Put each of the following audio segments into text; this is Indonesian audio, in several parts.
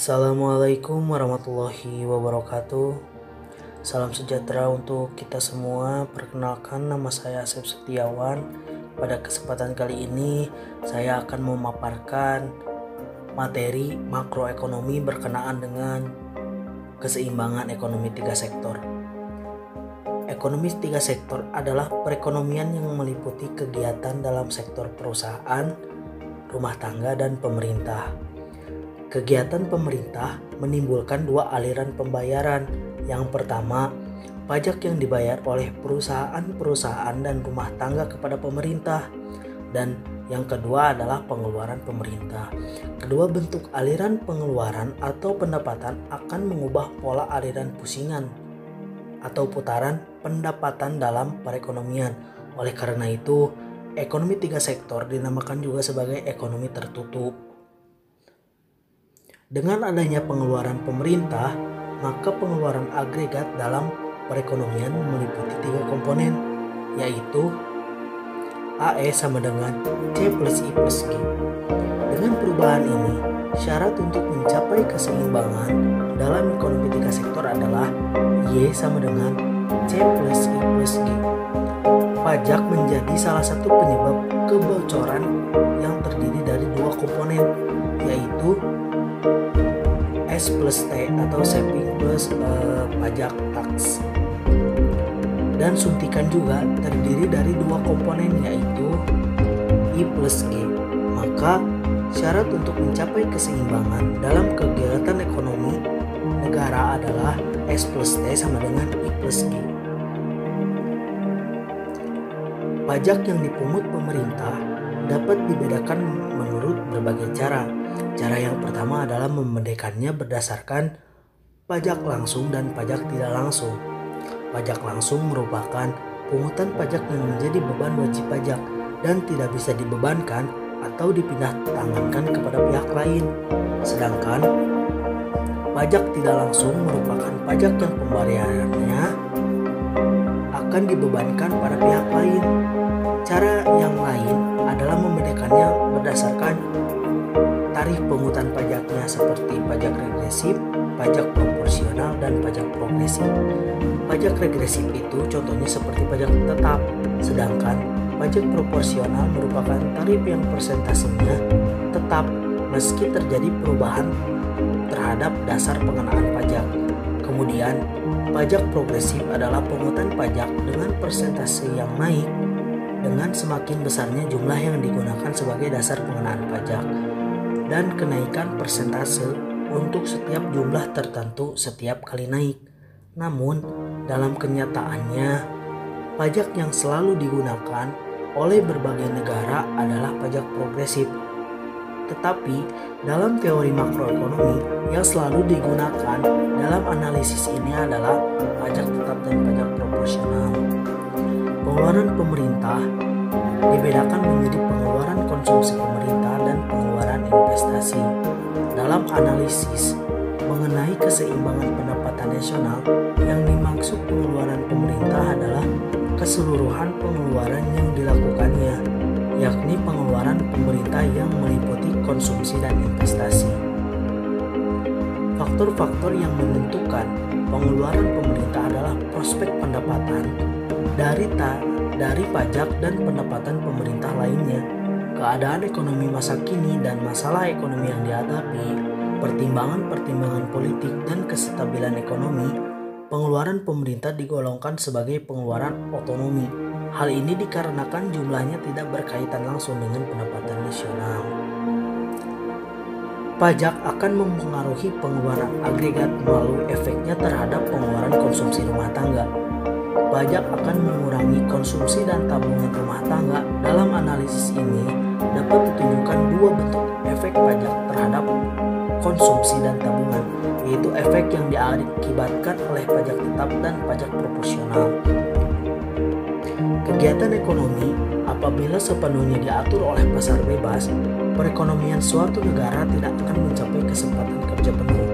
Assalamualaikum warahmatullahi wabarakatuh. Salam sejahtera untuk kita semua. Perkenalkan, nama saya Asep Setiawan. Pada kesempatan kali ini saya akan memaparkan materi makroekonomi berkenaan dengan keseimbangan ekonomi tiga sektor. Ekonomi tiga sektor adalah perekonomian yang meliputi kegiatan dalam sektor perusahaan, rumah tangga, dan pemerintah. Kegiatan pemerintah menimbulkan dua aliran pembayaran. Yang pertama, pajak yang dibayar oleh perusahaan-perusahaan dan rumah tangga kepada pemerintah. Dan yang kedua adalah pengeluaran pemerintah. Kedua bentuk aliran pengeluaran atau pendapatan akan mengubah pola aliran pusingan atau putaran pendapatan dalam perekonomian. Oleh karena itu, ekonomi tiga sektor dinamakan juga sebagai ekonomi tertutup. Dengan adanya pengeluaran pemerintah, maka pengeluaran agregat dalam perekonomian meliputi tiga komponen, yaitu AE sama dengan C plus I plus G. Dengan perubahan ini, syarat untuk mencapai keseimbangan dalam ekonomi tiga sektor adalah Y sama dengan C plus I plus G. Pajak menjadi salah satu penyebab kebocoran yang terdiri dari dua komponen, yaitu S plus T atau saving plus pajak tax. Dan suntikan juga terdiri dari dua komponen, yaitu I plus G. Maka syarat untuk mencapai keseimbangan dalam kegiatan ekonomi negara adalah S plus T sama dengan I plus G. Pajak yang dipungut pemerintah dapat dibedakan menurut berbagai cara. Cara yang pertama adalah membedakannya berdasarkan pajak langsung dan pajak tidak langsung. Pajak langsung merupakan pungutan pajak yang menjadi beban wajib pajak dan tidak bisa dibebankan atau dipindah tangankan kepada pihak lain. Sedangkan pajak tidak langsung merupakan pajak yang pembayarannya akan dibebankan pada pihak lain. Cara yang lain adalah membedakannya berdasarkan tarif pungutan pajaknya seperti pajak regresif, pajak proporsional, dan pajak progresif. Pajak regresif itu contohnya seperti pajak tetap, sedangkan pajak proporsional merupakan tarif yang persentasenya tetap meski terjadi perubahan terhadap dasar pengenaan pajak. Kemudian, pajak progresif adalah pungutan pajak dengan persentase yang naik dengan semakin besarnya jumlah yang digunakan sebagai dasar pengenaan pajak, dan kenaikan persentase untuk setiap jumlah tertentu setiap kali naik. Namun, dalam kenyataannya, pajak yang selalu digunakan oleh berbagai negara adalah pajak progresif. Tetapi, dalam teori makroekonomi yang selalu digunakan dalam analisis ini adalah pajak tetap dan pajak proporsional. Pengeluaran pemerintah dibedakan menjadi pengeluaran konsumsi pemerintah dan pengeluaran investasi. Dalam analisis mengenai keseimbangan pendapatan nasional, yang dimaksud pengeluaran pemerintah adalah keseluruhan pengeluaran yang dilakukannya, yakni pengeluaran pemerintah yang meliputi konsumsi dan investasi. Faktor-faktor yang menentukan pengeluaran pemerintah adalah prospek pendapatan dari pajak dan pendapatan pemerintah lainnya, keadaan ekonomi masa kini dan masalah ekonomi yang dihadapi, pertimbangan-pertimbangan politik dan kestabilan ekonomi. Pengeluaran pemerintah digolongkan sebagai pengeluaran otonomi. Hal ini dikarenakan jumlahnya tidak berkaitan langsung dengan pendapatan nasional. Pajak akan mempengaruhi pengeluaran agregat melalui efeknya terhadap pengeluaran konsumsi rumah tangga. Pajak akan mengurangi konsumsi dan tabungan rumah tangga. Dalam analisis ini dapat ditunjukkan dua bentuk efek pajak terhadap konsumsi dan tabungan, yaitu efek yang diakibatkan oleh pajak tetap dan pajak proporsional. Kegiatan ekonomi apabila sepenuhnya diatur oleh pasar bebas, perekonomian suatu negara tidak akan mencapai kesempatan kerja penuh.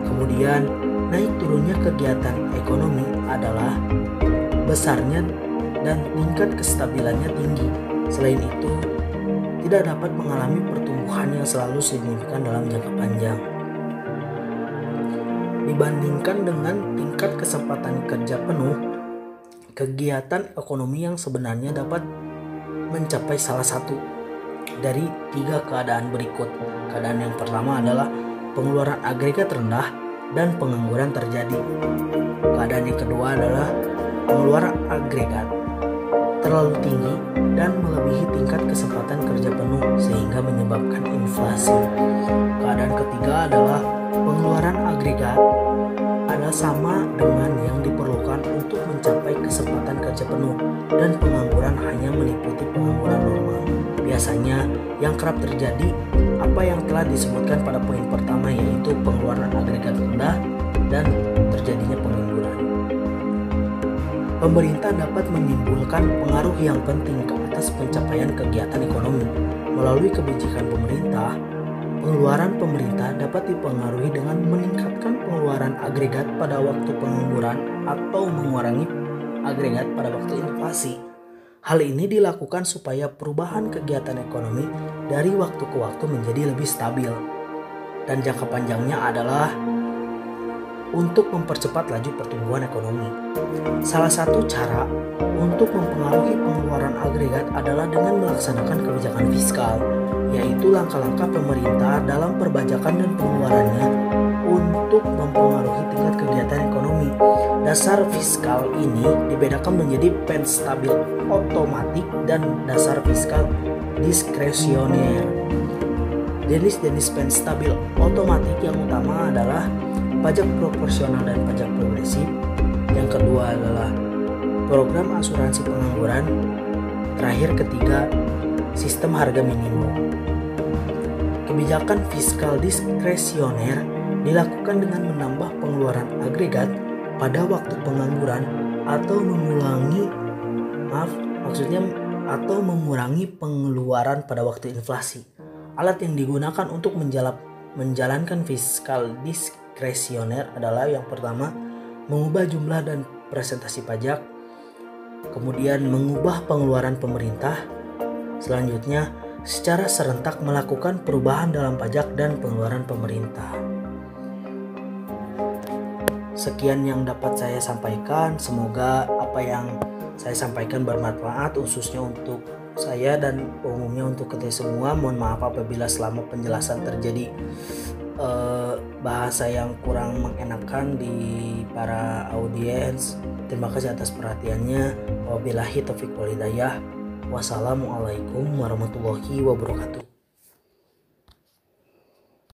Kemudian, naik turunnya kegiatan ekonomi adalah besarnya dan tingkat kestabilannya tinggi. Selain itu, tidak dapat mengalami pertumbuhan yang selalu signifikan dalam jangka panjang. Dibandingkan dengan tingkat kesempatan kerja penuh, kegiatan ekonomi yang sebenarnya dapat mencapai salah satu dari 3 keadaan berikut. Keadaan yang pertama adalah pengeluaran agregat rendah dan pengangguran terjadi. Keadaan yang kedua adalah pengeluaran agregat terlalu tinggi dan melebihi tingkat kesempatan kerja penuh sehingga menyebabkan inflasi. Keadaan ketiga adalah pengeluaran agregat adalah sama dengan yang diperlukan untuk mencapai kesempatan kerja penuh dan pengangguran hanya meliputi pengangguran normal. Biasanya yang kerap terjadi apa yang telah disebutkan pada poin pertama, yaitu pengeluaran agregat rendah dan terjadinya pengangguran. Pemerintah dapat menimbulkan pengaruh yang penting ke atas pencapaian kegiatan ekonomi. Melalui kebijakan pemerintah, pengeluaran pemerintah dapat dipengaruhi dengan meningkatkan pengeluaran agregat pada waktu pengangguran atau mengurangi agregat pada waktu inflasi. Hal ini dilakukan supaya perubahan kegiatan ekonomi dari waktu ke waktu menjadi lebih stabil. Dan jangka panjangnya adalah untuk mempercepat laju pertumbuhan ekonomi. Salah satu cara untuk mempengaruhi pengeluaran agregat adalah dengan melaksanakan kebijakan fiskal, yaitu langkah-langkah pemerintah dalam perbajakan dan pengeluarannya untuk mempengaruhi tingkat kegiatan ekonomi. Dasar fiskal ini dibedakan menjadi pen stabil otomatik dan dasar fiskal diskresioner. Jenis-jenis pen stabil otomatik yang utama adalah pajak proporsional dan pajak progresif. Yang kedua adalah program asuransi pengangguran. Terakhir ketiga, sistem harga minimum. Kebijakan fiskal diskresioner dilakukan dengan menambah pengeluaran agregat pada waktu pengangguran atau mengurangi pengeluaran pada waktu inflasi. Alat yang digunakan untuk menjalankan fiskal diskresioner adalah yang pertama, mengubah jumlah dan presentasi pajak, kemudian mengubah pengeluaran pemerintah, selanjutnya secara serentak melakukan perubahan dalam pajak dan pengeluaran pemerintah. Sekian yang dapat saya sampaikan, semoga apa yang saya sampaikan bermanfaat khususnya untuk saya dan umumnya untuk kita semua. Mohon maaf apabila selama penjelasan terjadi bahasa yang kurang mengenakan di para audiens. Terima kasih atas perhatiannya. Wabillahi taufiq wal hidayah. Wassalamualaikum warahmatullahi wabarakatuh.